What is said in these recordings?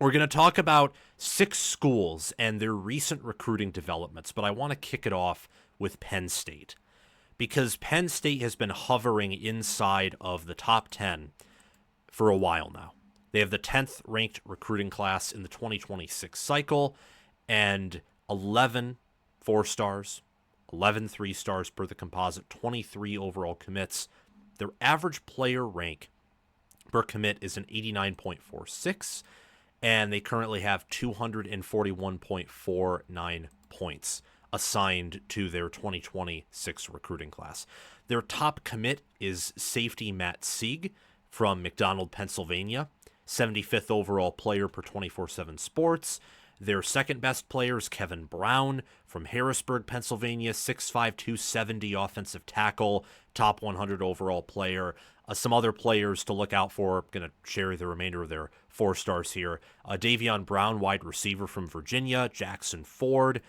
We're going to talk about 6 schools and their recent recruiting developments, but I want to kick it off with Penn State, because Penn State has been hovering inside of the top 10 for a while now. They have the 10th ranked recruiting class in the 2026 cycle and 11 4-stars, 11 3-stars per the composite, 23 overall commits. Their average player rank per commit is an 89.46, and they currently have 241.49 points assigned to their 2026 recruiting class. Their top commit is safety Matt Sieg from McDonald, Pennsylvania, 75th overall player per 24/7 Sports. Their second best player is Kevin Brown from Harrisburg, Pennsylvania, 6'5", 270 offensive tackle, top 100 overall player. Some other players to look out for, going to share the remainder of their 4-stars here. Davion Brown, wide receiver from Virginia. Jackson Ford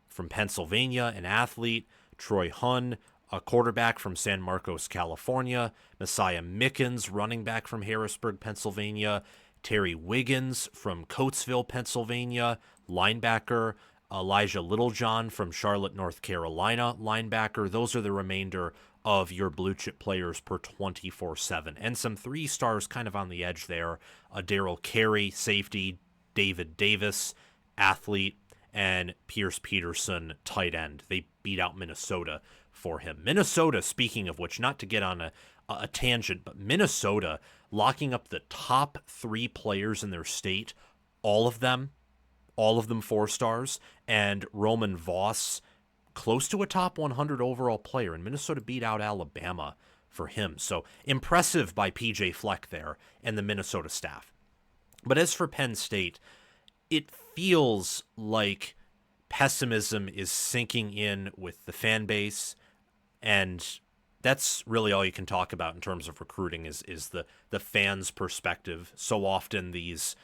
from Pennsylvania, an athlete. Troy Hunn, a quarterback from San Marcos, California. Messiah Mickens, running back from Harrisburg, Pennsylvania. Terry Wiggins from Coatesville, Pennsylvania, linebacker. Elijah Littlejohn from Charlotte, North Carolina, linebacker. Those are the remainder of your blue chip players per 24/7. And some 3-stars kind of on the edge there. Darrell Carey, safety. David Davis, athlete. And Pierce Peterson, tight end. They beat out Minnesota for him. Minnesota, speaking of which, not to get on a tangent, but Minnesota locking up the top 3 players in their state, all of them 4-stars, and Roman Voss, close to a top 100 overall player, and Minnesota beat out Alabama for him. So impressive by PJ Fleck there and the Minnesota staff. But as for Penn State, it feels like pessimism is sinking in with the fan base, and that's really all you can talk about in terms of recruiting is the fans' perspective. So often these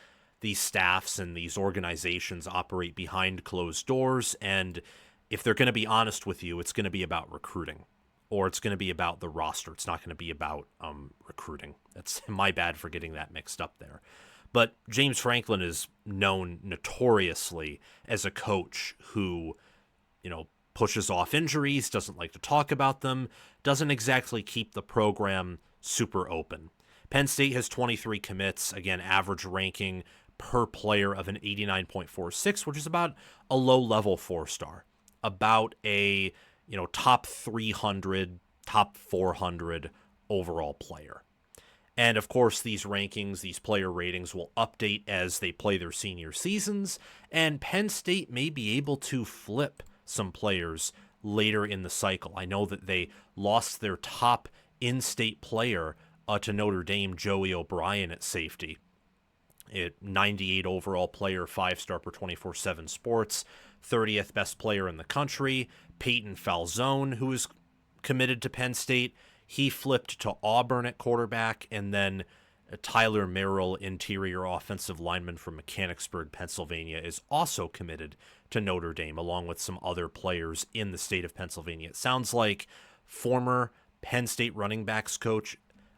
staffs and these organizations operate behind closed doors, and if they're going to be honest with you, it's going to be about recruiting, or it's going to be about the roster. It's not going to be about recruiting. That's my bad for getting that mixed up there. But James Franklin is known notoriously as a coach who, pushes off injuries, doesn't like to talk about them, doesn't exactly keep the program super open. Penn State has 23 commits, again, average ranking per player of an 89.46, which is about a low-level 4-star, about a top 300, top 400 overall player. And of course, these rankings, these player ratings will update as they play their senior seasons, and Penn State may be able to flip some players later in the cycle. I know that they lost their top in-state player to Notre Dame, Joey O'Brien at safety. 98 overall player, 5-star per 24/7 Sports, 30th best player in the country. Peyton Falzone, who is committed to Penn State, he flipped to Auburn at quarterback, and then Tyler Merrill, interior offensive lineman from Mechanicsburg, Pennsylvania, is also committed to Notre Dame, along with some other players in the state of Pennsylvania. It sounds like former Penn State running backs coach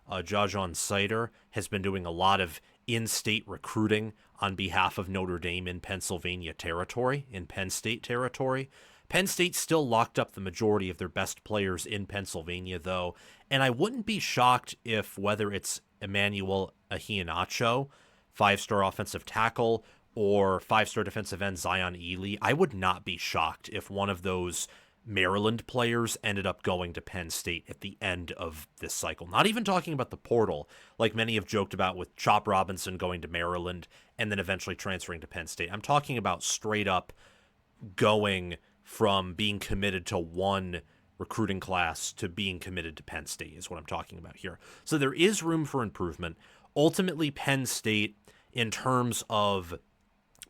Jajon Sider has been doing a lot of in-state recruiting on behalf of Notre Dame in Pennsylvania territory, in Penn State territory. Penn State still locked up the majority of their best players in Pennsylvania, though, and I wouldn't be shocked if, whether it's Emmanuel Ahianacho, 5-star offensive tackle, or 5-star defensive end Zion Ely, I would not be shocked if one of those Maryland players ended up going to Penn State at the end of this cycle. Not even talking about the portal, like many have joked about with Chop Robinson going to Maryland and then eventually transferring to Penn State. I'm talking about straight up going from being committed to one recruiting class to being committed to Penn State is what I'm talking about here. So there is room for improvement. Ultimately, Penn State, in terms of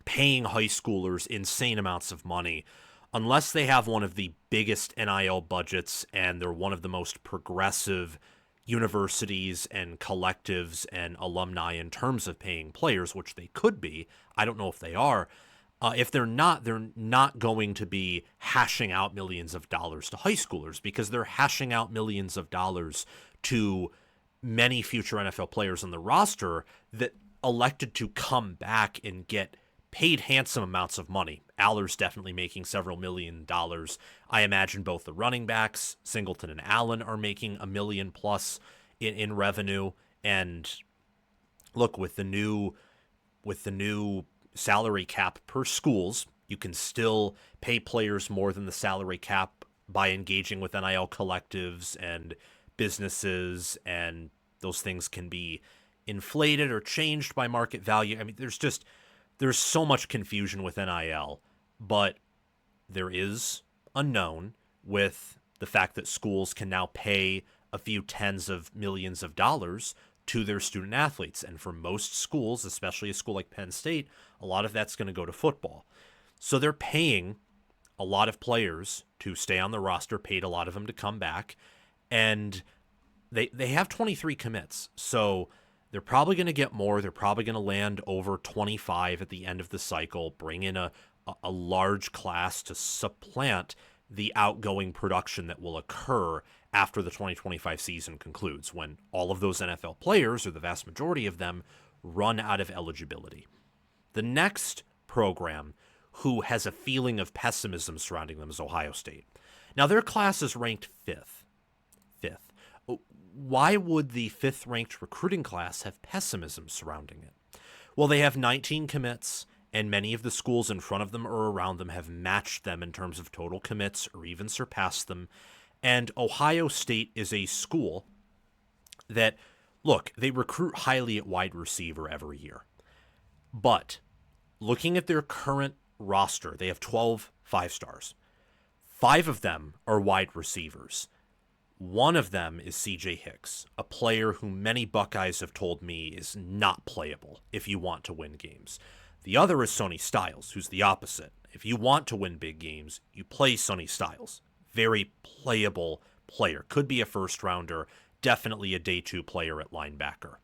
paying high schoolers insane amounts of money, unless they have one of the biggest NIL budgets and they're one of the most progressive universities and collectives and alumni in terms of paying players, which they could be. I don't know if they are. If they're not going to be hashing out millions of dollars to high schoolers, because they're hashing out millions of dollars to many future NFL players on the roster that elected to come back and get paid handsome amounts of money. Aller's definitely making several $1,000,000. I imagine both the running backs, Singleton and Allen, are making $1 million plus in revenue. And look, with the new salary cap per schools, you can still pay players more than the salary cap by engaging with NIL collectives and businesses, and those things can be inflated or changed by market value. I mean, there's so much confusion with NIL, but there is a known with the fact that schools can now pay a few tens of millions of dollars to their student athletes. And for most schools, especially a school like Penn State, a lot of that's going to go to football. So they're paying a lot of players to stay on the roster, paid a lot of them to come back, and they have 23 commits. So they're probably going to get more. They're probably going to land over 25 at the end of the cycle, bring in a large class to supplant the outgoing production that will occur after the 2025 season concludes, when all of those NFL players, or the vast majority of them, run out of eligibility. The next program who has a feeling of pessimism surrounding them is Ohio State. Now, their class is ranked fifth. Why would the fifth-ranked recruiting class have pessimism surrounding it? Well, they have 19 commits, and many of the schools in front of them or around them have matched them in terms of total commits or even surpassed them. And Ohio State is a school that, look, they recruit highly at wide receiver every year. But looking at their current roster, they have 12 5-stars. 5 of them are wide receivers. One of them is C.J. Hicks, a player who many Buckeyes have told me is not playable if you want to win games. The other is Sonny Styles, who's the opposite. If you want to win big games, you play Sonny Styles. Very playable player. Could be a first-rounder, definitely a day 2 player at linebacker.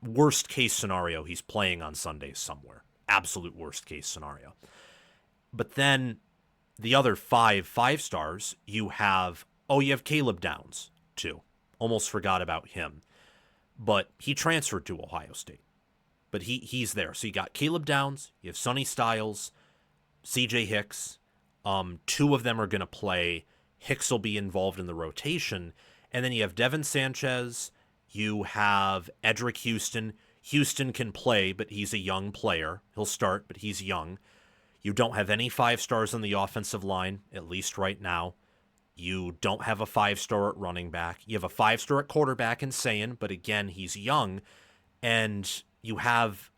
Worst case scenario, he's playing on Sundays somewhere. Absolute worst case scenario. But then the other 5 5-stars, you have Caleb Downs, too. Almost forgot about him. But he transferred to Ohio State. But he's there. So you got Caleb Downs, you have Sonny Styles, C.J. Hicks. 2 of them are going to play. Hicks will be involved in the rotation. And then you have Devin Sanchez. You have Edric Houston. Houston can play, but he's a young player. He'll start, but he's young. You don't have any 5-stars on the offensive line, at least right now. You don't have a 5-star at running back. You have a 5-star at quarterback in Sayin, but again, he's young. And you have,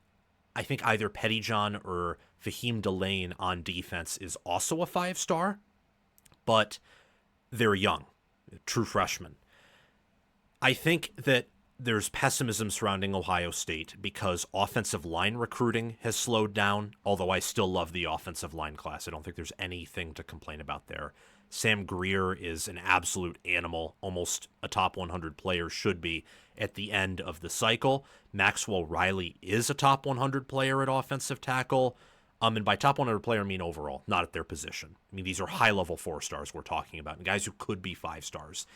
I think, either Pettyjohn or Fahim Delane on defense is also a 5-star, but they're young, true freshmen. I think that there's pessimism surrounding Ohio State because offensive line recruiting has slowed down, although I still love the offensive line class. I don't think there's anything to complain about there. Sam Greer is an absolute animal, almost a top 100 player should be at the end of the cycle. Maxwell Riley is a top 100 player at offensive tackle. And by top 100 player, I mean overall, not at their position. I mean, these are high-level 4-stars we're talking about, and guys who could be 5-stars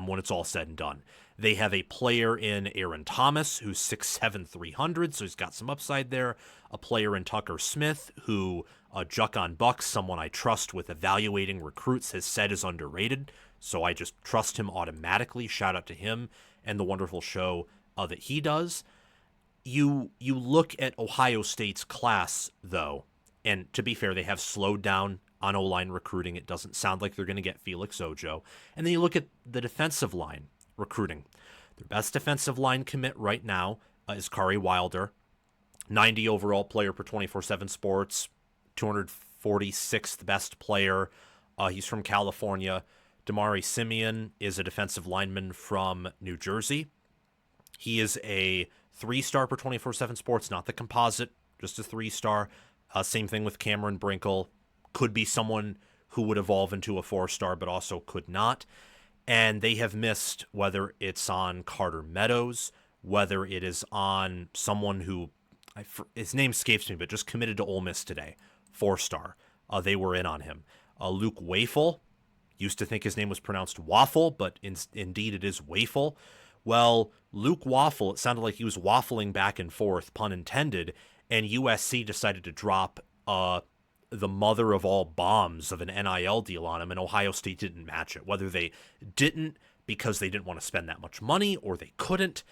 when it's all said and done. They have a player in Aaron Thomas, who's 6'7", 300, so he's got some upside there. A player in Tucker Smith, who Juck Bucks, someone I trust with evaluating recruits, has said is underrated, so I just trust him automatically. Shout out to him and the wonderful show that he does. You look at Ohio State's class, though, and to be fair, they have slowed down on O-line recruiting. It doesn't sound like they're going to get Felix Ojo. And then you look at the defensive line recruiting. Their best defensive line commit right now is Kari Wilder, 90 overall player per 24/7 Sports, 246th best player. He's from California. Damari Simeon is a defensive lineman from New Jersey. He is a 3-star per 24/7 Sports, not the composite, just a 3-star. Same thing with Cameron Brinkle. Could be someone who would evolve into a 4-star, but also could not. And they have missed, whether it's on Carter Meadows, whether it is on someone who, his name escapes me, but just committed to Ole Miss today, 4-star. They were in on him. Luke Wafel, used to think his name was pronounced Waffle, but indeed it is Wafel. Well, Luke Waffle, it sounded like he was waffling back and forth, pun intended, and USC decided to drop the mother of all bombs of an NIL deal on him, and Ohio State didn't match it. Whether they didn't because they didn't want to spend that much money or they couldn't,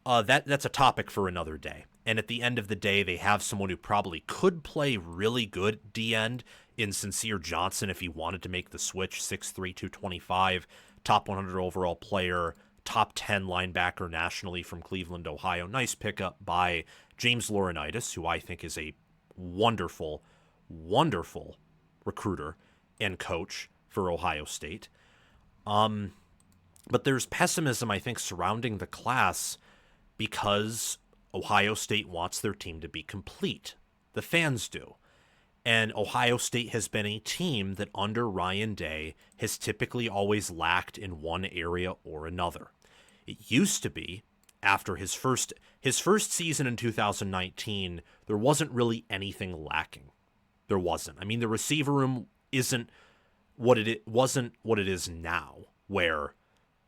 that's a topic for another day. And at the end of the day, they have someone who probably could play really good D-end in Sincere Johnson if he wanted to make the switch, 6'3", 225, top 100 overall player, top 10 linebacker nationally from Cleveland, Ohio. Nice pickup by James Laurinaitis, who I think is a wonderful, wonderful recruiter and coach for Ohio State. But there's pessimism, I think, surrounding the class because Ohio State wants their team to be complete. The fans do. And Ohio State has been a team that under Ryan Day has typically always lacked in one area or another. It used to be, after his first season in 2019, there wasn't really anything lacking. There wasn't. I mean, the receiver room wasn't what it is now, where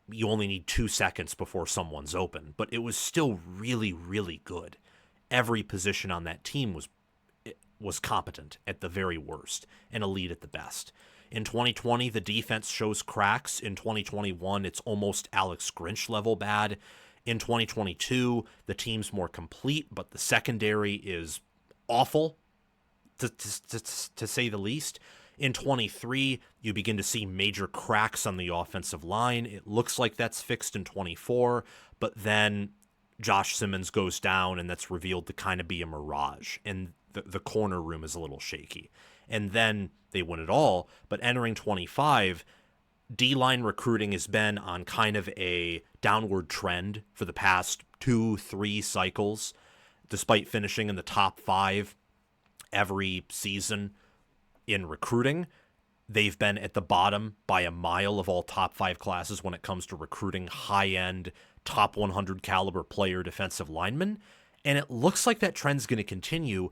you only need 2 seconds before someone's open, but it was still really, really good. Every position on that team was competent at the very worst and elite at the best. In 2020, the defense shows cracks. In 2021, it's almost Alex Grinch level bad. In 2022, the team's more complete, but the secondary is awful, to say the least. In 23, you begin to see major cracks on the offensive line. It looks like that's fixed in 24, but then Josh Simmons goes down, and that's revealed to kind of be a mirage, and the corner room is a little shaky. And then they win it all, but entering 25, D-line recruiting has been on kind of a downward trend for the past 2-3 cycles, despite finishing in the top 5 every season in recruiting. They've been at the bottom by a mile of all top 5 classes when it comes to recruiting high-end, top 100 caliber player defensive linemen. And it looks like that trend's going to continue,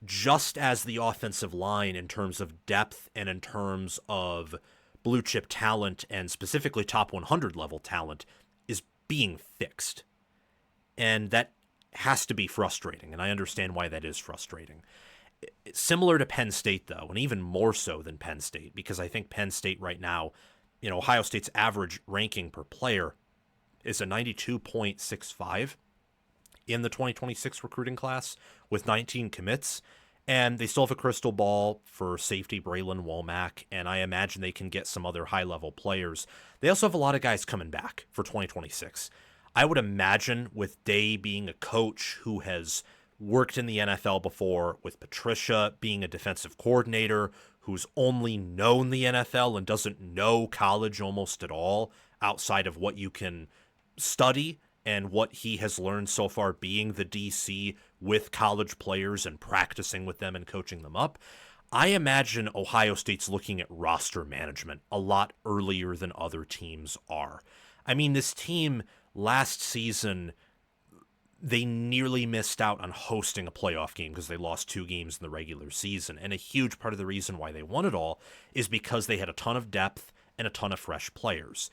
just as the offensive line in terms of depth and in terms of blue chip talent and specifically top 100 level talent is being fixed. And that has to be frustrating. And I understand why that is frustrating. Similar to Penn State, though, and even more so than Penn State, because I think Penn State right now, Ohio State's average ranking per player is a 92.65 in the 2026 recruiting class with 19 commits. And they still have a crystal ball for safety Braylon Womack, and I imagine they can get some other high-level players. They also have a lot of guys coming back for 2026. I would imagine with Day being a coach who has worked in the NFL before, with Patricia being a defensive coordinator who's only known the NFL and doesn't know college almost at all outside of what you can study and what he has learned so far being the DC with college players and practicing with them and coaching them up. I imagine Ohio State's looking at roster management a lot earlier than other teams are. I mean, this team last season, they nearly missed out on hosting a playoff game because they lost 2 games in the regular season. And a huge part of the reason why they won it all is because they had a ton of depth and a ton of fresh players.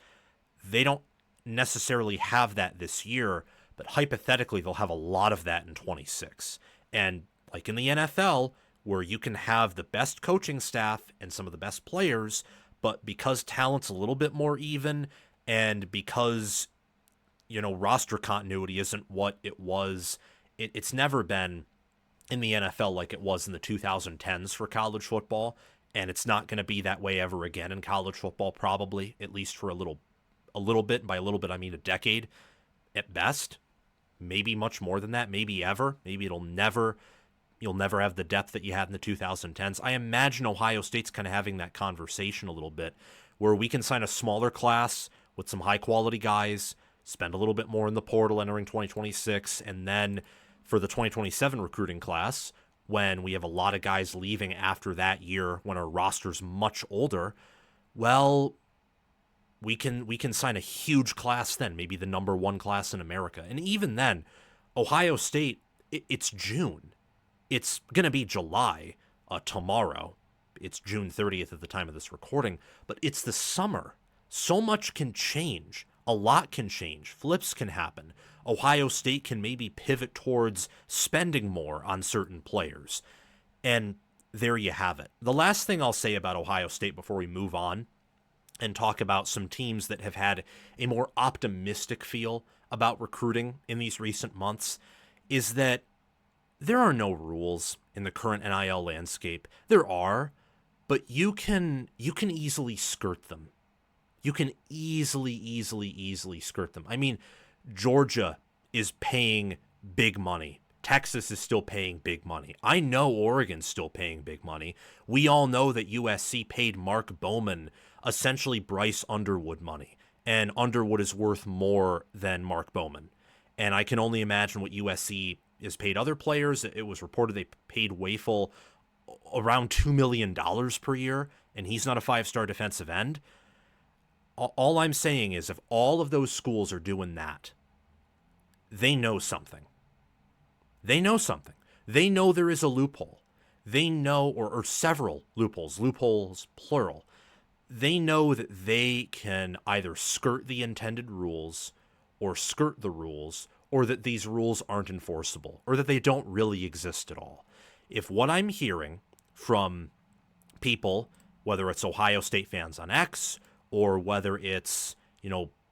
They don't necessarily have that this year, but hypothetically they'll have a lot of that in 26. And like in the NFL, where you can have the best coaching staff and some of the best players, but because talent's a little bit more even and because roster continuity isn't what it was, it's never been in the NFL like it was in the 2010s for college football, and it's not going to be that way ever again in college football, probably, at least for a little bit, and by a little bit I mean a decade at best, maybe much more than that, maybe ever. Maybe you'll never have the depth that you had in the 2010s. I imagine Ohio State's kind of having that conversation a little bit, where we can sign a smaller class with some high quality guys, spend a little bit more in the portal entering 2026, and then for the 2027 recruiting class, when we have a lot of guys leaving after that year, when our roster's much older, well, we can sign a huge class then, maybe the number 1 class in America. And even then, Ohio State, it's June. It's going to be July tomorrow. It's June 30th at the time of this recording, but it's the summer. So much can change a lot can change. Flips can happen. Ohio State can maybe pivot towards spending more on certain players. And there you have it. The last thing I'll say about Ohio State before we move on and talk about some teams that have had a more optimistic feel about recruiting in these recent months is that there are no rules in the current NIL landscape. There are, but you can easily skirt them. You can easily skirt them. I mean, Georgia is paying big money. Texas is still paying big money. I know Oregon's still paying big money. We all know that USC paid Mark Bowman essentially Bryce Underwood money, and Underwood is worth more than Mark Bowman. And I can only imagine what USC has paid other players. It was reported they paid Wafel around $2 million per year, and he's not a 5-star defensive end. All I'm saying is if all of those schools are doing that, they know something. They know something. They know there is a loophole. They know, or several loopholes plural. They know that they can either skirt the intended rules or skirt the rules, or that these rules aren't enforceable, or that they don't really exist at all. If what I'm hearing from people, whether it's Ohio State fans on X, or whether it's,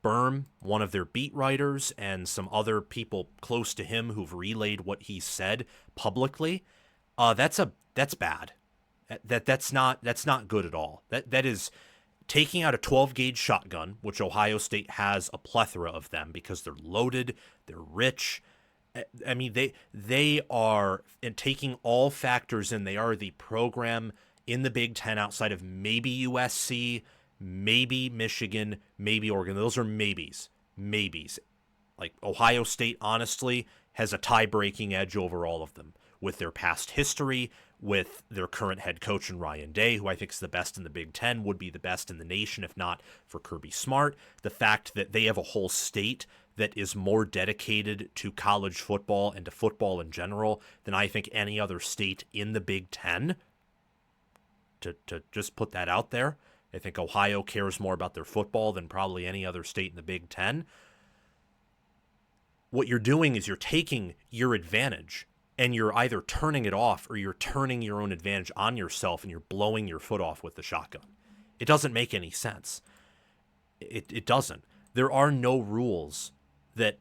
Berm, one of their beat writers, and some other people close to him who've relayed what he said publicly, that's bad. That's not good at all. That is taking out a 12-gauge shotgun, which Ohio State has a plethora of them because they're loaded, they're rich. I mean, they are, and taking all factors in, they are the program in the Big Ten outside of maybe USC, maybe Michigan, maybe Oregon. Those are maybes. Like Ohio State, honestly, has a tie-breaking edge over all of them with their past history, with their current head coach in Ryan Day, who I think is the best in the Big Ten, would be the best in the nation if not for Kirby Smart. The fact that they have a whole state that is more dedicated to college football and to football in general than I think any other state in the Big Ten. To just put that out there. I think Ohio cares more about their football than probably any other state in the Big Ten. What you're doing is you're taking your advantage and you're either turning it off or you're turning your own advantage on yourself and you're blowing your foot off with the shotgun. It doesn't make any sense. It doesn't. There are no rules that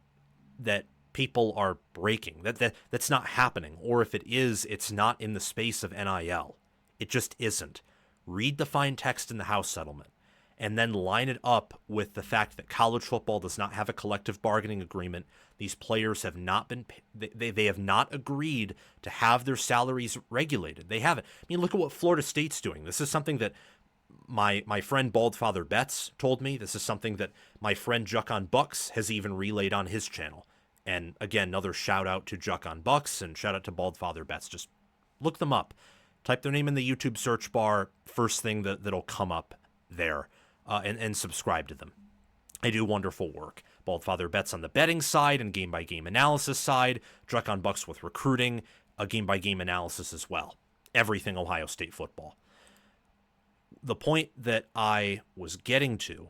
people are breaking. That's not happening. Or if it is, it's not in the space of NIL. It just isn't. Read the fine text in the House settlement and then line it up with the fact that college football does not have a collective bargaining agreement. These players have not been, they have not agreed to have their salaries regulated. They haven't. I mean, look at what Florida State's doing. This is something that my friend Baldfather Betts told me. This is something that my friend Juck on Bucks has even relayed on his channel. And again, another shout out to Juck on Bucks and shout out to Baldfather Betts. Just look them up. Type their name in the YouTube search bar, first thing that'll come up there, and subscribe to them. They do wonderful work. Baldfather Betts on the betting side and game-by-game analysis side, Druck on Bucks with recruiting, a game-by-game analysis as well. Everything Ohio State football. The point that I was getting to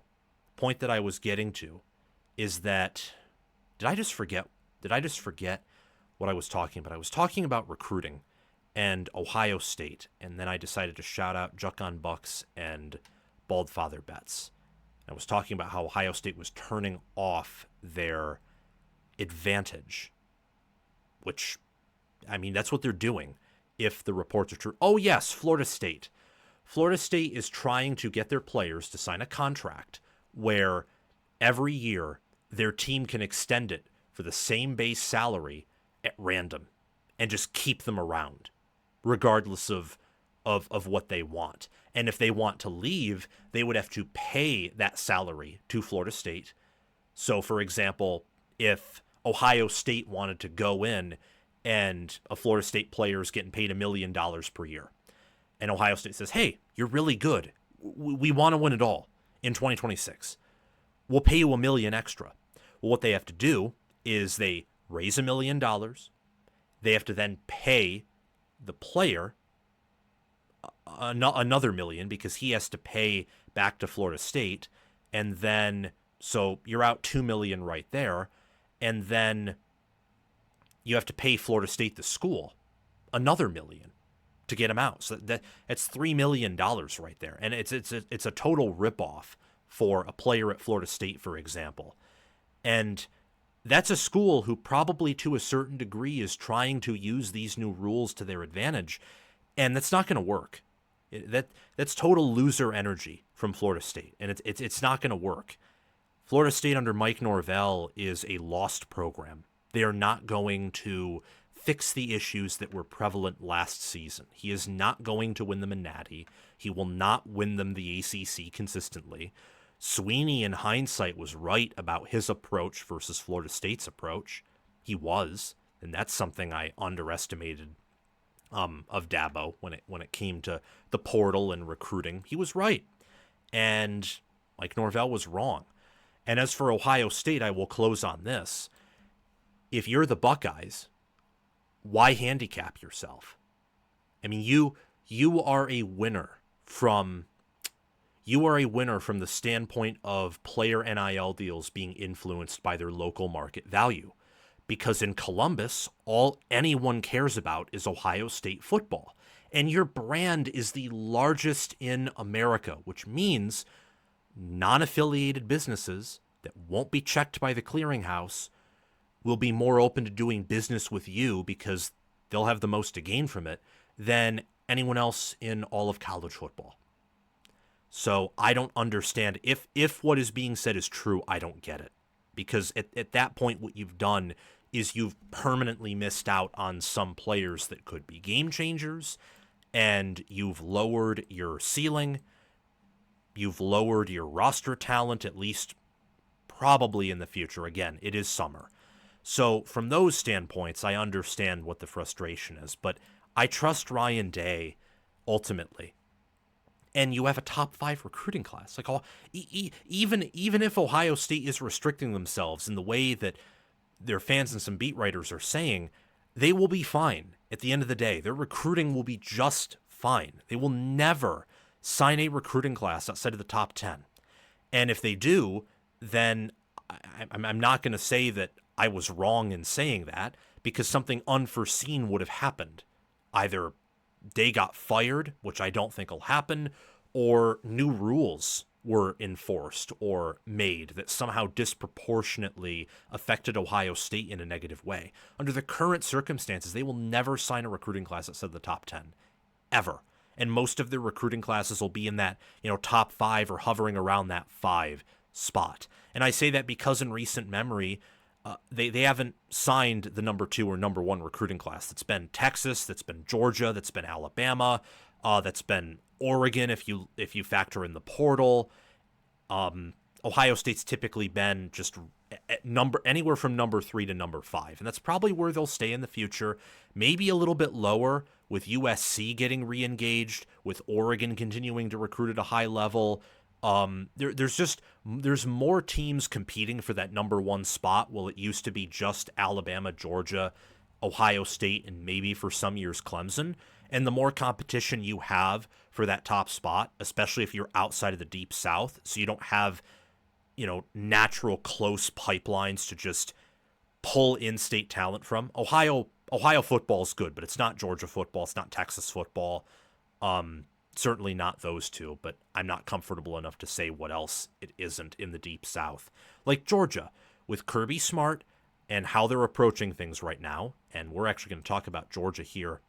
is that, did I just forget what I was talking about? I was talking about recruiting and Ohio State, and then I decided to shout out Juck on Bucks and Baldfather Betts. I was talking about how Ohio State was turning off their advantage, which, I mean, that's what they're doing if the reports are true. Oh, yes, Florida State. Florida State is trying to get their players to sign a contract where every year their team can extend it for the same base salary at random and just keep them around, regardless of what they want. And if they want to leave, they would have to pay that salary to Florida State. So, for example, if Ohio State wanted to go in and a Florida State player is getting paid $1 million per year, and Ohio State says, hey, you're really good. We want to win it all in 2026. We'll pay you $1 million extra. Well, what they have to do is they raise $1 million. They have to then pay the player another $1 million because he has to pay back to Florida State, and then So you're out $2 million right there. And then you have to pay Florida State, the school, another $1 million to get him out. So that's $3 million right there. And it's a total ripoff for a player at Florida State, for example. And that's a school who probably to a certain degree is trying to use these new rules to their advantage. And that's not going to work. That's total loser energy from Florida State. And it's not going to work. Florida State under Mike Norvell is a lost program. They are not going to fix the issues that were prevalent last season. He is not going to win them a Natty. He will not win them the ACC consistently. Sweeney, in hindsight, was right about his approach versus Florida State's approach. He was, and that's something I underestimated of Dabo when it came to the portal and recruiting. He was right, and Mike Norvell was wrong. And as for Ohio State, I will close on this. If you're the Buckeyes, why handicap yourself? I mean, you are a winner from the standpoint of player NIL deals being influenced by their local market value. Because in Columbus, all anyone cares about is Ohio State football. And your brand is the largest in America, which means non-affiliated businesses that won't be checked by the clearinghouse will be more open to doing business with you because they'll have the most to gain from it than anyone else in all of college football. So I don't understand. If what is being said is true, I don't get it. Because at that point, what you've done is you've permanently missed out on some players that could be game changers, and you've lowered your ceiling. You've lowered your roster talent, at least probably in the future. Again, it is summer. So from those standpoints, I understand what the frustration is. But I trust Ryan Day ultimately. And you have a top 5 recruiting class. Like even if Ohio State is restricting themselves in the way that their fans and some beat writers are saying, they will be fine at the end of the day. Their recruiting will be just fine. They will never sign a recruiting class outside of the top 10. And if they do, then I'm not going to say that I was wrong in saying that, because something unforeseen would have happened. Either they got fired, which I don't think will happen, or new rules were enforced or made that somehow disproportionately affected Ohio State in a negative way. Under the current circumstances, they will never sign a recruiting class that said the top 10, ever. And most of their recruiting classes will be in that, top 5 or hovering around that 5 spot. And I say that because in recent memory, they haven't signed the number 2 or number 1 recruiting class. That's been Texas, that's been Georgia, that's been Alabama, that's been Oregon if you factor in the portal. Ohio State's typically been just anywhere from number 3 to number 5, and that's probably where they'll stay in the future. Maybe a little bit lower with USC getting re-engaged, with Oregon continuing to recruit at a high level. There's more teams competing for that number 1 spot. Well, it used to be just Alabama, Georgia, Ohio State, and maybe for some years Clemson. And the more competition you have for that top spot, especially if you're outside of the Deep South, so you don't have, natural close pipelines to just pull in-state talent from. Ohio football is good, but it's not Georgia football. It's not Texas football. Certainly not those two, but I'm not comfortable enough to say what else it isn't in the Deep South. Like Georgia, with Kirby Smart and how they're approaching things right now, and we're actually going to talk about Georgia here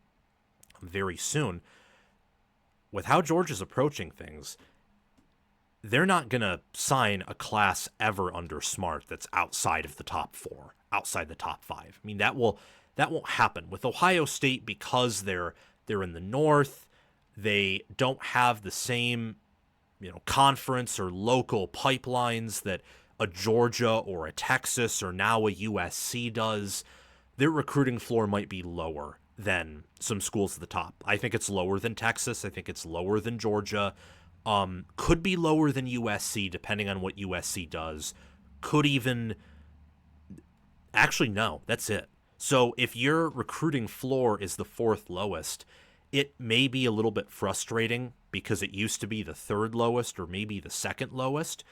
very soon. With how Georgia's approaching things, they're not going to sign a class ever under Smart that's outside of the top 4, outside the top 5. I mean, that won't happen. With Ohio State, because they're in the North, they don't have the same, conference or local pipelines that a Georgia or a Texas or now a USC does. Their recruiting floor might be lower than some schools at the top. I think it's lower than Texas. I think it's lower than Georgia. Could be lower than USC, depending on what USC does. Could even... Actually, no, that's it. So if your recruiting floor is the 4th lowest, it may be a little bit frustrating because it used to be the 3rd lowest or maybe the 2nd lowest.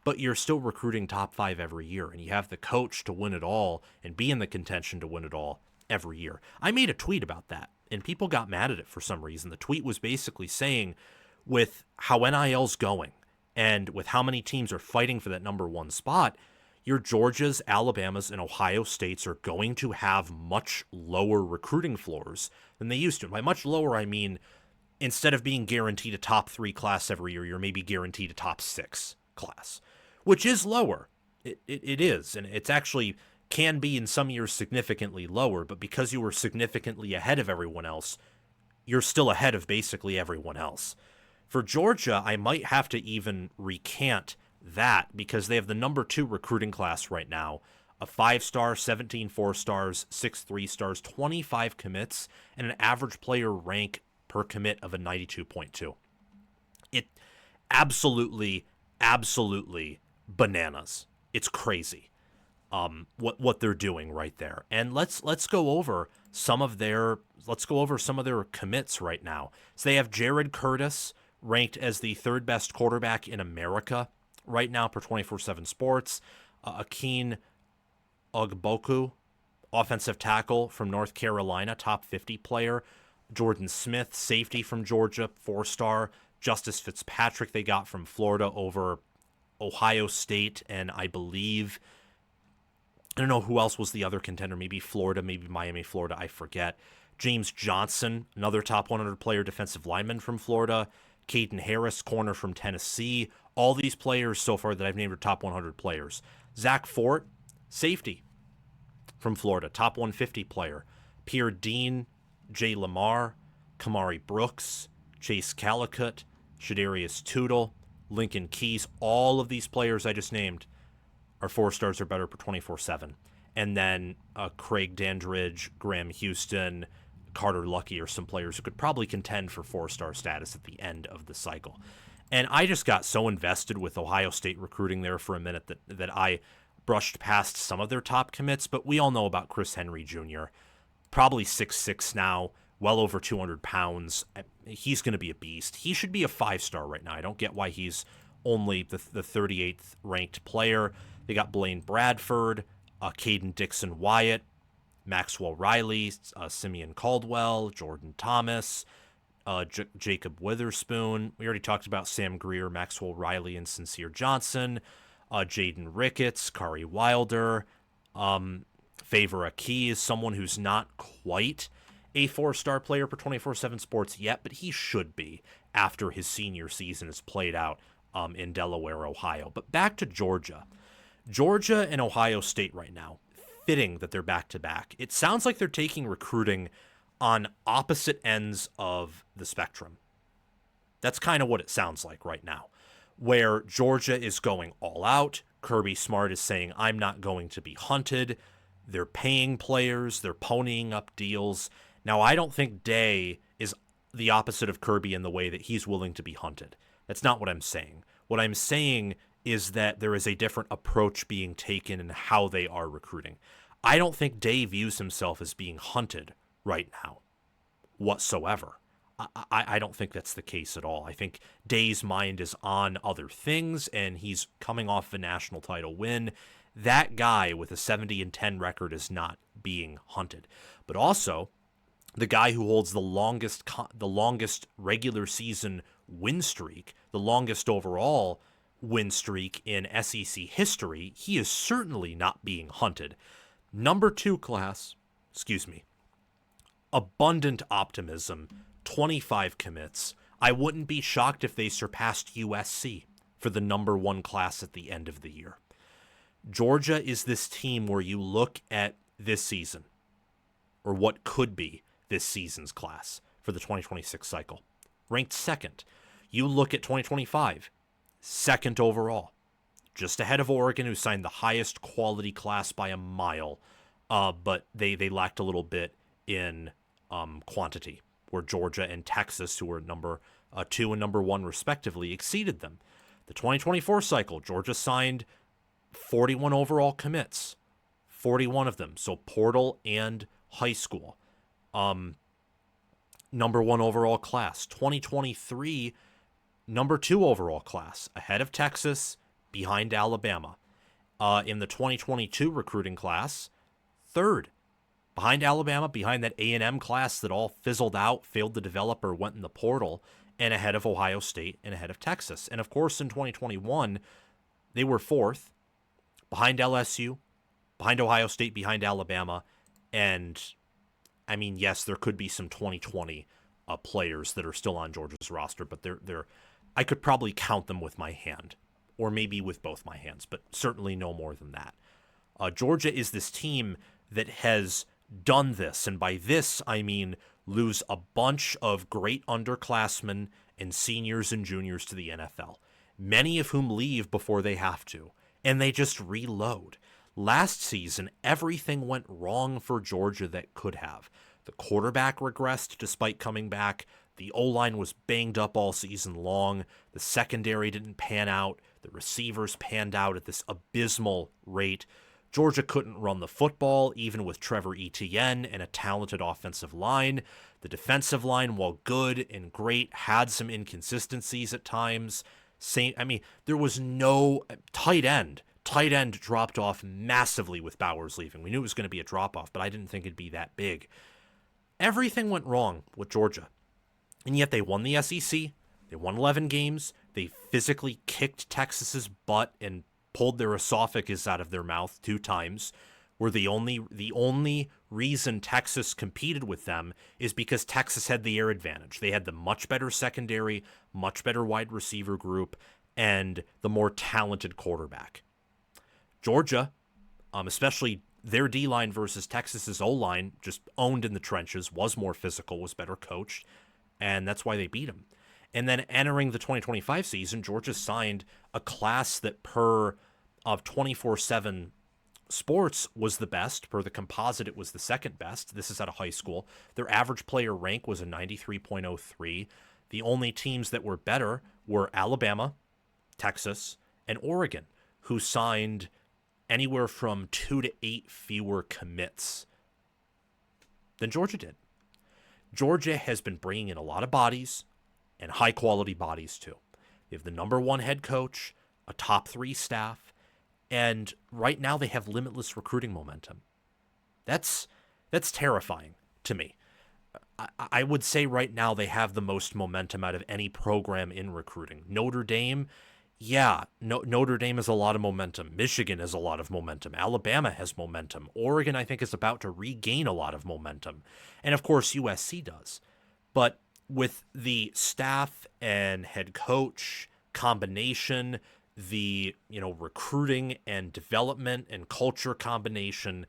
but you're still recruiting top 5 every year, and you have the coach to win it all and be in the contention to win it all every year. I made a tweet about that, and people got mad at it for some reason. The tweet was basically saying, with how NIL's going and with how many teams are fighting for that number 1 spot, your Georgias, Alabamas, and Ohio States are going to have much lower recruiting floors than they used to. By much lower, I mean instead of being guaranteed a top 3 class every year, you're maybe guaranteed a top 6 class, which is lower. It is, and it's actually can be in some years significantly lower, but because you were significantly ahead of everyone else, you're still ahead of basically everyone else. For Georgia, I might have to even recant that because they have the number 2 recruiting class right now, a 5-star, 17 4-stars, 6 3-stars, 25 commits, and an average player rank per commit of a 92.2. It absolutely bananas. It's crazy. What they're doing right there. And let's go over some of their commits right now. So they have Jared Curtis ranked as the 3rd best quarterback in America right now per 24/7 Sports. Akeem Ogboku, offensive tackle from North Carolina, top 50 player. Jordan Smith, safety from Georgia, 4-star. Justice Fitzpatrick they got from Florida over Ohio State, and I believe, I don't know who else was the other contender, maybe Florida, maybe Miami, Florida, I forget. James Johnson, another top 100 player, defensive lineman from Florida. Caden Harris, corner from Tennessee. All these players so far that I've named are top 100 players. Zach Fort, safety from Florida, top 150 player. Pierre Dean, Jay Lamar, Kamari Brooks, Chase Calicut, Shadarius Tootle, Lincoln Keys. All of these players I just named are 4-stars or better per 24/7. And then Craig Dandridge, Graham Houston, Carter Lucky are some players who could probably contend for 4-star status at the end of the cycle. And I just got so invested with Ohio State recruiting there for a minute that I brushed past some of their top commits, but we all know about Chris Henry Jr., probably 6'6" now, well over 200 pounds. He's going to be a beast. He should be a 5-star right now. I don't get why he's only the 38th ranked player. They got Blaine Bradford, Caden Dixon Wyatt, Maxwell Riley, Simeon Caldwell, Jordan Thomas, Jacob Witherspoon. We already talked about Sam Greer, Maxwell Riley, and Sincere Johnson. Jaden Ricketts, Kari Wilder. Favor Aki is someone who's not quite a 4-star player per 24/7 Sports yet, but he should be after his senior season is played out in Delaware, Ohio. But back to Georgia. Georgia and Ohio State right now, fitting that they're back-to-back. It sounds like they're taking recruiting on opposite ends of the spectrum. That's kind of what it sounds like right now, where Georgia is going all out. Kirby Smart is saying, I'm not going to be hunted. They're paying players. They're ponying up deals. Now, I don't think Day is the opposite of Kirby in the way that he's willing to be hunted. That's not what I'm saying. What I'm saying is that there is a different approach being taken in how they are recruiting. I don't think Day views himself as being hunted right now whatsoever. I don't think that's the case at all. I think Day's mind is on other things, and he's coming off a national title win. That guy with a 70-10 record is not being hunted. But also, the guy who holds the longest regular season win streak, the longest overall win streak in SEC history, he is certainly not being hunted. Number 2 class, abundant optimism, 25 commits. I wouldn't be shocked if they surpassed USC for the number 1 class at the end of the year. Georgia is this team where you look at this season, or what could be this season's class for the 2026 cycle, ranked 2nd. You look at 2025, 2nd overall, just ahead of Oregon, who signed the highest quality class by a mile, but they lacked a little bit in quantity, where Georgia and Texas, who were number 2 and number 1 respectively, exceeded them. The 2024 cycle, Georgia signed 41 overall commits, 41 of them, so portal and high school. Number 1 overall class. 2023, number 2 overall class, ahead of Texas, behind Alabama. In the 2022 recruiting class, third behind Alabama, behind that A&M class that all fizzled out, failed to develop, or went in the portal, and ahead of Ohio State and ahead of Texas. And of course, in 2021, they were fourth, behind LSU, behind Ohio State, behind Alabama. And I mean, yes, there could be some 2020 players that are still on Georgia's roster, but they're I could probably count them with my hand, or maybe with both my hands, but certainly no more than that. Georgia is this team that has done this, and by this I mean lose a bunch of great underclassmen and seniors and juniors to the NFL, many of whom leave before they have to, and they just reload. Last season, everything went wrong for Georgia that could have. The quarterback regressed despite coming back. The O-line was banged up all season long. The secondary didn't pan out. The receivers panned out at this abysmal rate. Georgia couldn't run the football, even with Trevor Etienne and a talented offensive line. The defensive line, while good and great, had some inconsistencies at times. There was no tight end. Tight end dropped off massively with Bowers leaving. We knew it was going to be a drop-off, but I didn't think it'd be that big. Everything went wrong with Georgia. And yet they won the SEC. They won 11 games. They physically kicked Texas's butt and pulled their esophagus out of their mouth 2 times. The only reason Texas competed with them is because Texas had the air advantage. They had the much better secondary, much better wide receiver group, and the more talented quarterback. Georgia, especially their D-line versus Texas's O-line, just owned in the trenches, was more physical, was better coached, and that's why they beat them. And then entering the 2025 season, Georgia signed a class that per of 24/7 Sports was the best. Per the composite, it was the second best. This is at a high school. Their average player rank was a 93.03. The only teams that were better were Alabama, Texas, and Oregon, who signed anywhere from 2 to 8 fewer commits than Georgia did. Georgia has been bringing in a lot of bodies, and high-quality bodies, too. They have the number 1 head coach, a top 3 staff, and right now they have limitless recruiting momentum. That's terrifying to me. I would say right now they have the most momentum out of any program in recruiting. Notre Dame, Notre Dame has a lot of momentum. Michigan has a lot of momentum. Alabama has momentum. Oregon, I think, is about to regain a lot of momentum. And, of course, USC does. But with the staff and head coach combination, the recruiting and development and culture combination,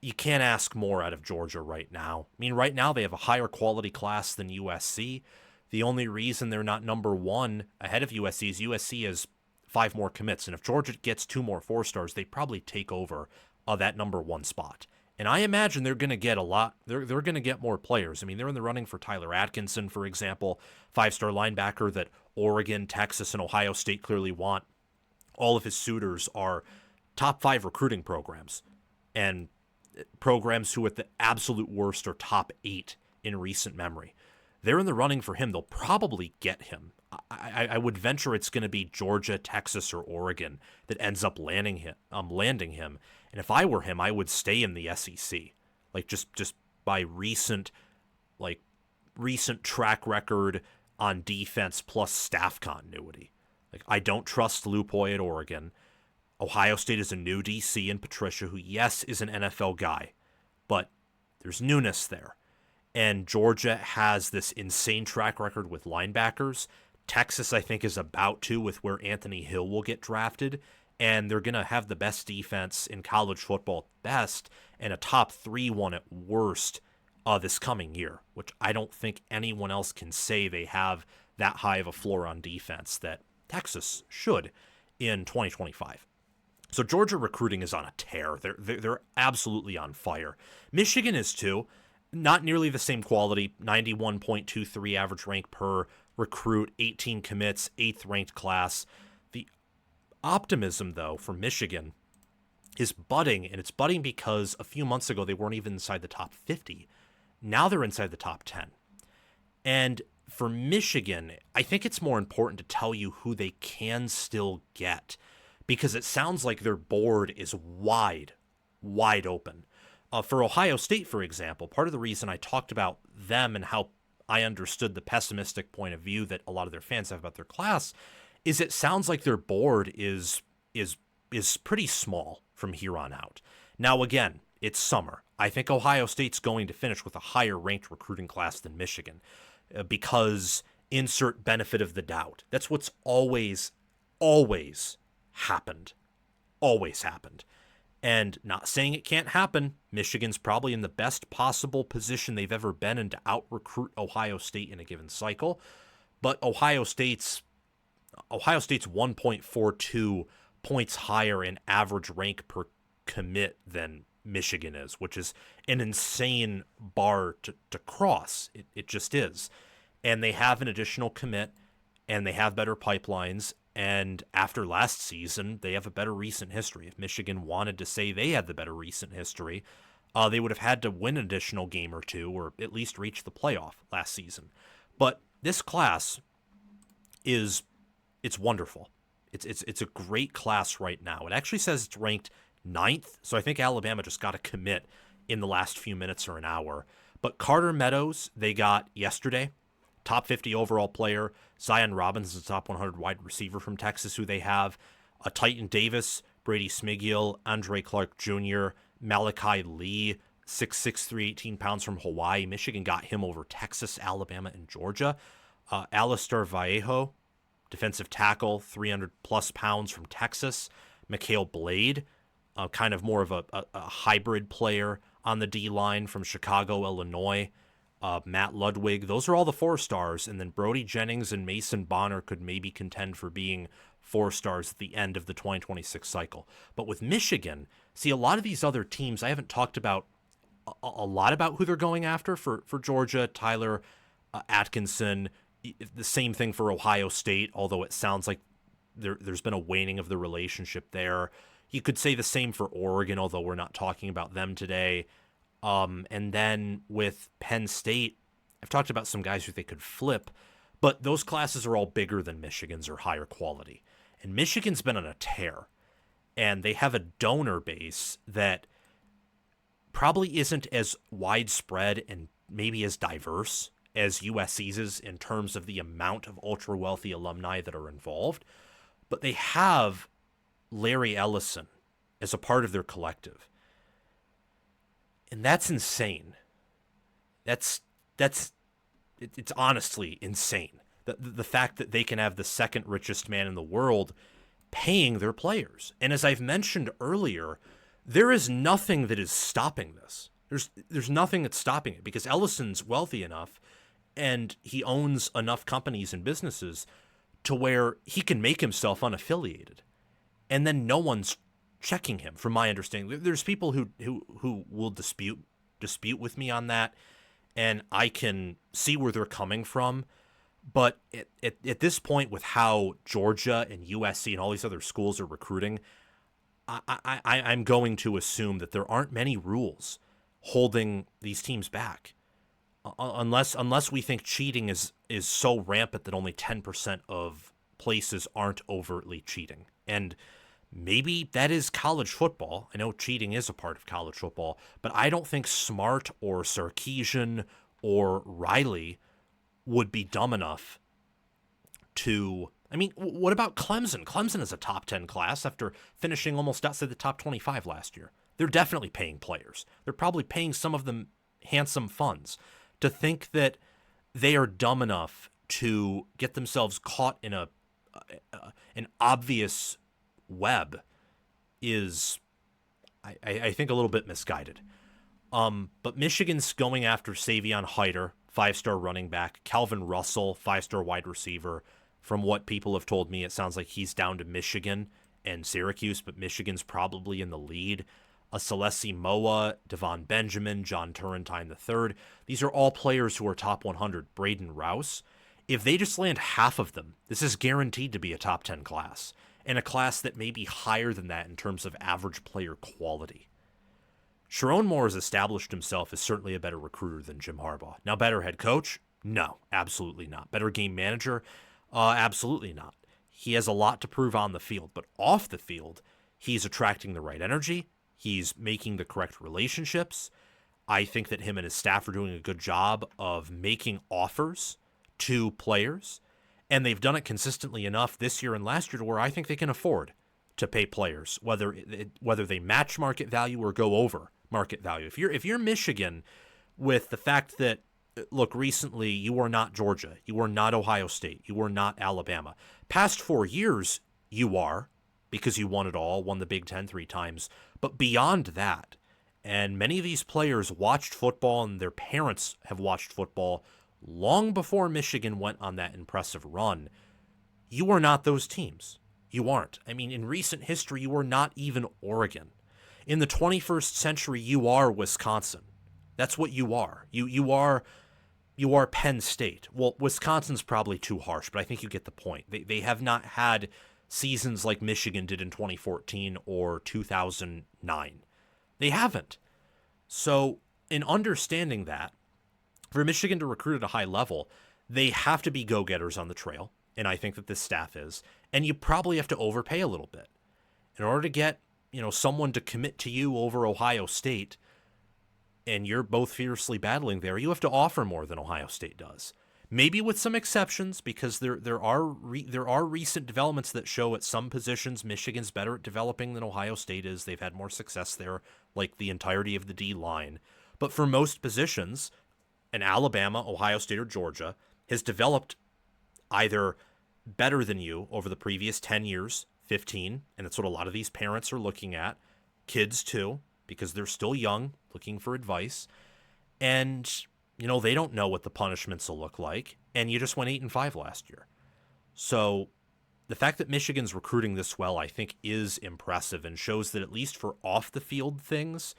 you can't ask more out of Georgia right now. I mean, right now they have a higher quality class than USC. The only reason they're not number 1 ahead of USC is USC has 5 more commits, and if Georgia gets 2 more 4-stars, they probably take over that number 1 spot. And I imagine they're going to get a lot. They're going to get more players. I mean, they're in the running for Tyler Atkinson, for example, 5-star linebacker that Oregon, Texas, and Ohio State clearly want. All of his suitors are top 5 recruiting programs, and programs who at the absolute worst are top 8 in recent memory. They're in the running for him. They'll probably get him. I would venture it's going to be Georgia, Texas, or Oregon that ends up landing him. And if I were him, I would stay in the SEC, like just by recent track record on defense plus staff continuity. Like, I don't trust Lupoy at Oregon. Ohio State is a new DC in Patricia, who, yes, is an NFL guy, but there's newness there. And Georgia has this insane track record with linebackers. Texas, I think, is about to with where Anthony Hill will get drafted. And they're going to have the best defense in college football at best and a top 3 one at worst this coming year, which I don't think anyone else can say they have that high of a floor on defense that Texas should in 2025. So Georgia recruiting is on a tear. They're absolutely on fire. Michigan is too. Not nearly the same quality, 91.23 average rank per recruit, 18 commits, 8th ranked class. The optimism, though, for Michigan is budding, and it's budding because a few months ago they weren't even inside the top 50. Now they're inside the top 10. And for Michigan, I think it's more important to tell you who they can still get. because it sounds like their board is wide open. For Ohio State, for example, part of the reason I talked about them and how I understood the pessimistic point of view that a lot of their fans have about their class is it sounds like their board is pretty small from here on out. Now, again, it's summer. I think Ohio State's going to finish with a higher ranked recruiting class than Michigan because insert benefit of the doubt. That's what's always happened. Always happened. And not saying it can't happen, Michigan's probably in the best possible position they've ever been in to out-recruit Ohio State in a given cycle. But Ohio State's 1.42 points higher in average rank per commit than Michigan is, which is an insane bar to cross. It just is. And they have an additional commit, and they have better pipelines. And after last season, they have a better recent history. If Michigan wanted to say they had the better recent history, they would have had to win an additional game or two, or at least reach the playoff last season. But this class it's wonderful. It's a great class right now. It actually says it's ranked 9th, so I think Alabama just got a commit in the last few minutes or an hour. But Carter Meadows, they got yesterday. Top 50 overall player. Zion Robinson, top 100 wide receiver from Texas, who they have. Titan Davis, Brady Smigiel, Andre Clark Jr., Malachi Lee, 6'6", 318 pounds from Hawaii. Michigan got him over Texas, Alabama, and Georgia. Alistair Vallejo, defensive tackle, 300-plus pounds from Texas. Mikhail Blade, kind of more of a hybrid player on the D-line from Chicago, Illinois. Matt Ludwig, those are all the 4-stars, and then Brody Jennings and Mason Bonner could maybe contend for being 4-stars at the end of the 2026 cycle. But with Michigan, see, a lot of these other teams, I haven't talked about a lot about who they're going after. For Georgia, Tyler Atkinson, the same thing for Ohio State, although it sounds like there's been a waning of the relationship there. You could say the same for Oregon, although we're not talking about them today. And then with Penn State, I've talked about some guys who they could flip, but those classes are all bigger than Michigan's or higher quality. And Michigan's been on a tear, and they have a donor base that probably isn't as widespread and maybe as diverse as USC's is in terms of the amount of ultra-wealthy alumni that are involved. But they have Larry Ellison as a part of their collective. And that's insane. It's honestly insane. The fact that they can have the second richest man in the world paying their players. And as I've mentioned earlier, there is nothing that is stopping this. There's nothing that's stopping it because Ellison's wealthy enough and he owns enough companies and businesses to where he can make himself unaffiliated. And then no one's checking him, from my understanding. There's people who will dispute with me on that, and I can see where they're coming from. But at this point, with how Georgia and USC and all these other schools are recruiting, I'm going to assume that there aren't many rules holding these teams back, unless we think cheating is so rampant that only 10% of places aren't overtly cheating. And maybe that is college football. I know cheating is a part of college football, but I don't think Smart or Sarkisian or Riley would be dumb enough to... I mean, what about Clemson? Clemson is a top 10 class after finishing almost outside the top 25 last year. They're definitely paying players. They're probably paying some of them handsome funds. To think that they are dumb enough to get themselves caught in an obvious web is, I think, a little bit misguided. But Michigan's going after Savion Hyder, 5-star running back, Calvin Russell, 5-star wide receiver. From what people have told me, it sounds like he's down to Michigan and Syracuse, but Michigan's probably in the lead. Celesi Moa, Devon Benjamin, John Turrentine III. These are all players who are top 100. Braden Rouse. If they just land half of them, this is guaranteed to be a top 10 class, and a class that may be higher than that in terms of average player quality. Sharon Moore has established himself as certainly a better recruiter than Jim Harbaugh. Now, better head coach? No, absolutely not. Better game manager? Absolutely not. he has a lot to prove on the field, but off the field, he's attracting the right energy. He's making the correct relationships. I think that him and his staff are doing a good job of making offers to players, and they've done it consistently enough this year and last year to where I think they can afford to pay players, whether they match market value or go over market value. If you're Michigan, with the fact that, look, recently you are not Georgia, you are not Ohio State, you are not Alabama. Past 4 years you are, because you won it all, won the Big Ten 3 times. But beyond that, and many of these players watched football and their parents have watched football long before Michigan went on that impressive run. You are not those teams. You aren't. I mean, in recent history, you are not even Oregon. In the 21st century, you are Wisconsin. That's what you are. You are Penn State. Well, Wisconsin's probably too harsh, but I think you get the point. They have not had seasons like Michigan did in 2014 or 2009. They haven't. So, in understanding that, for Michigan to recruit at a high level, they have to be go-getters on the trail, and I think that this staff is, and you probably have to overpay a little bit. In order to get, someone to commit to you over Ohio State, and you're both fiercely battling there, you have to offer more than Ohio State does. Maybe with some exceptions, because there are recent developments that show at some positions Michigan's better at developing than Ohio State is. They've had more success there, like the entirety of the D line. But for most positions, an Alabama, Ohio State, or Georgia has developed either better than you over the previous 10 years, 15, and that's what a lot of these parents are looking at. Kids too, because they're still young, looking for advice. And they don't know what the punishments will look like, and you just went 8-5 last year. So the fact that Michigan's recruiting this well, I think, is impressive and shows that at least for off the field things,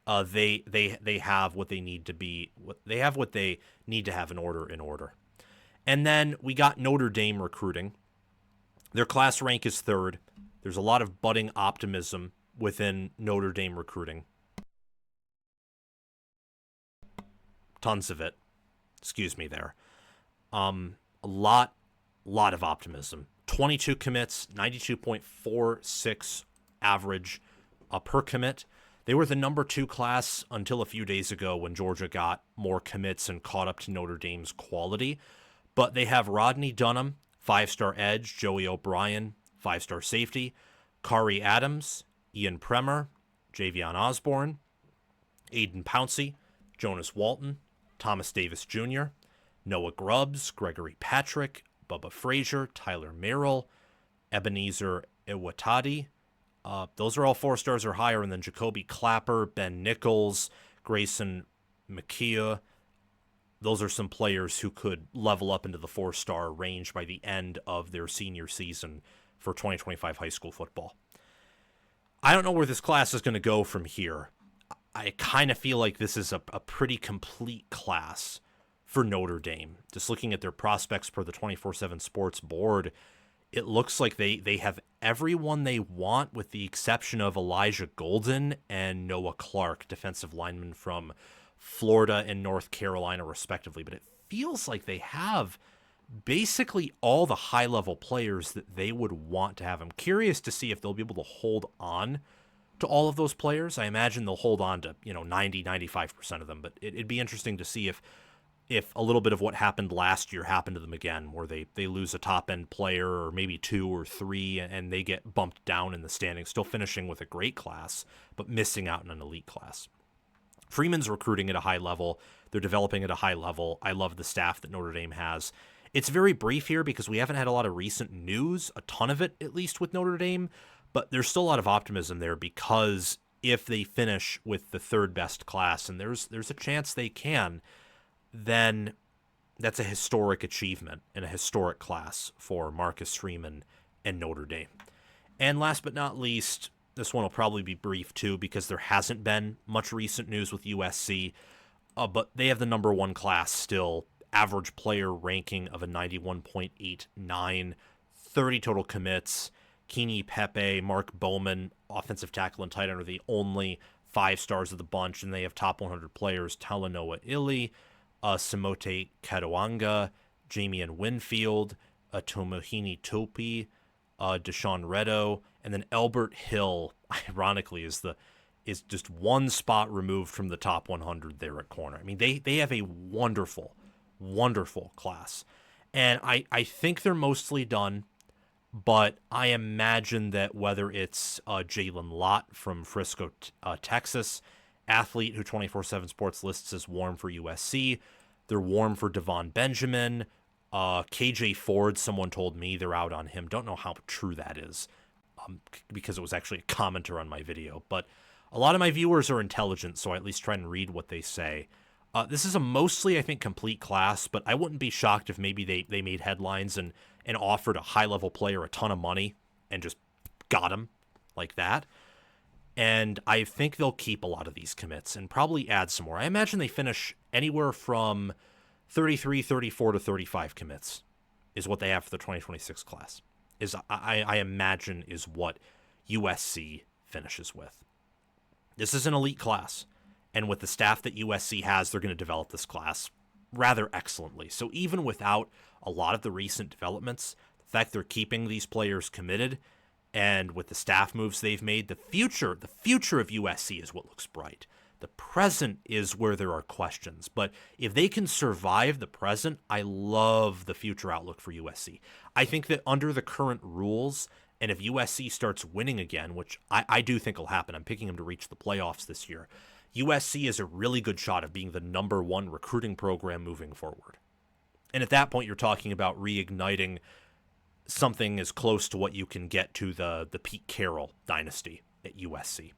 they have what they need to be. They have what they need to have in order. And then we got Notre Dame recruiting. Their class rank is 3rd. There's a lot of budding optimism within Notre Dame recruiting. Tons of it. Excuse me there. A lot of optimism. 22 commits, 92.46 average per commit. They were the number 2 class until a few days ago when Georgia got more commits and caught up to Notre Dame's quality. But they have Rodney Dunham, 5-star edge, Joey O'Brien, 5-star safety, Kari Adams, Ian Premer, Javion Osborne, Aiden Pouncey, Jonas Walton, Thomas Davis Jr., Noah Grubbs, Gregory Patrick, Bubba Frazier, Tyler Merrill, Ebenezer Iwatadi. Those are all 4 stars or higher, and then Jacoby Clapper, Ben Nichols, Grayson McKeough. Those are some players who could level up into the 4-star range by the end of their senior season for 2025 high school football. I don't know where this class is going to go from here. I kind of feel like this is a pretty complete class for Notre Dame. Just looking at their prospects per the 24/7 Sports board, it looks like they have everyone they want with the exception of Elijah Golden and Noah Clark, defensive linemen from Florida and North Carolina, respectively. But it feels like they have basically all the high-level players that they would want to have. I'm curious to see if they'll be able to hold on to all of those players. I imagine they'll hold on to 90-95% of them, but it'd be interesting to see if a little bit of what happened last year happened to them again, where they lose a top-end player or maybe 2 or 3, and they get bumped down in the standings, still finishing with a great class, but missing out on an elite class. Freeman's recruiting at a high level. They're developing at a high level. I love the staff that Notre Dame has. It's very brief here because we haven't had a lot of recent news, a ton of it at least, with Notre Dame, but there's still a lot of optimism there because if they finish with the 3rd best class, and there's a chance they can, then that's a historic achievement and a historic class for Marcus Freeman and Notre Dame. And last but not least, this one will probably be brief too because there hasn't been much recent news with USC, but they have the number 1 class still, average player ranking of a 91.89, 30 total commits. Keeney Pepe, Mark Bowman, offensive tackle and tight end are the only 5 stars of the bunch, and they have top 100 players, Talanoa Ili, Samote Kadewanga, Jamian Winfield, Tomohini Topi, Deshaun Reddo, and then Elbert Hill, ironically, is just one spot removed from the top 100 there at corner. I mean, they have a wonderful, wonderful class. And I think they're mostly done, but I imagine that whether it's Jalen Lott from Frisco, Texas, athlete who 24/7 Sports lists as warm for USC, they're warm for Devon Benjamin, KJ Ford, someone told me they're out on him. Don't know how true that is, because it was actually a commenter on my video. But a lot of my viewers are intelligent, so I at least try and read what they say. This is a mostly, I think, complete class, but I wouldn't be shocked if maybe they made headlines and offered a high-level player a ton of money and just got him like that. And I think they'll keep a lot of these commits and probably add some more. I imagine they finish anywhere from 33, 34 to 35 commits is what they have for the 2026 class. I imagine is what USC finishes with. This is an elite class. And with the staff that USC has, they're going to develop this class rather excellently. So even without a lot of the recent developments, the fact they're keeping these players committed, and with the staff moves they've made, the future of USC is what looks bright. The present is where there are questions. But if they can survive the present, I love the future outlook for USC. I think that under the current rules, and if USC starts winning again, which I do think will happen, I'm picking them to reach the playoffs this year, USC is a really good shot of being the number one recruiting program moving forward. And at that point, you're talking about reigniting something as close to what you can get to the Pete Carroll dynasty at USC.